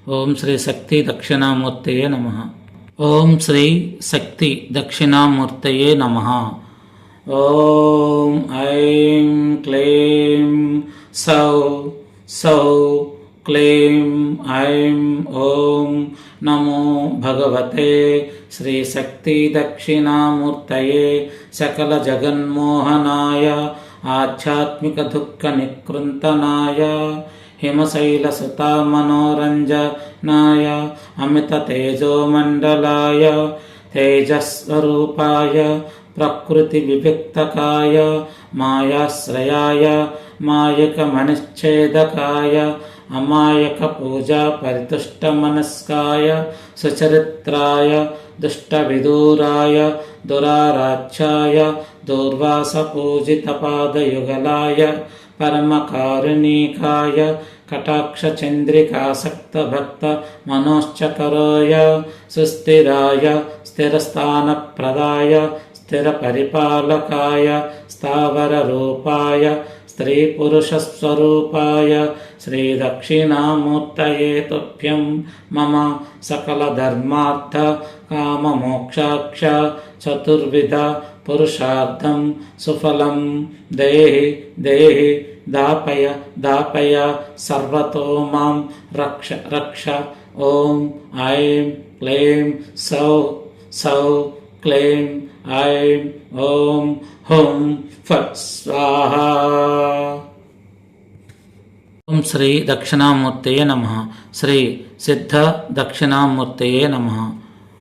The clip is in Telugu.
ఓం శ్రీ శక్తి దక్షిణామూర్తయే నమ. ఓం శ్రీ శక్తి దక్షిణామూర్తయే నమ. ఓం ఐం క్లీం సౌ సౌ క్లీం ఐం ఓం నమో భగవతే శ్రీ శక్తి దక్షిణామూర్తయే సకల జగన్మోహనాయ ఆధ్యాత్మిక దుఃఖ నికృంతనాయ హిమశైల సుతా మనోరంజనాయ అమిత తేజోమండలాయ తేజస్వరూపాయ ప్రకృతి వివిక్తకాయ మాయాశ్రయాయ మాయక మనిశ్చేదకాయ అమాయక పూజా పరితుష్ట మనస్కాయ సుచరిత్రాయ దుష్ట విదూరాయ దురారాధ్యాయ దూర్వాస పూజిత పాదయుగలాయ పరమకారుణీకాయ కటాక్ష చంద్రికాసక్త భక్త మనోశ్చకరాయ సుస్థిరాయ స్థిరస్థాన ప్రదాయ స్థిర పరిపాలకాయ స్థావర రూపాయ స్త్రీ పురుష స్వరూపాయ శ్రీ దక్షిణామూర్తయే తుభ్యం మమ సకల ధర్మార్థ కామ మోక్షాక్ష చతుర్విధ పురుషార్థం సుఫలం దేహి దేహి దాపయ దాపయ సర్వతో మాం రక్ష రక్ష. ఓం ఐం క్లీం సౌ సౌ క్లీం ఐం ఓం హుం ఫట్ స్వాహా. ఓం శ్రీ దక్షిణామూర్తయే నమ. శ్రీ సిద్ధ దక్షిణామూర్తయే నమ.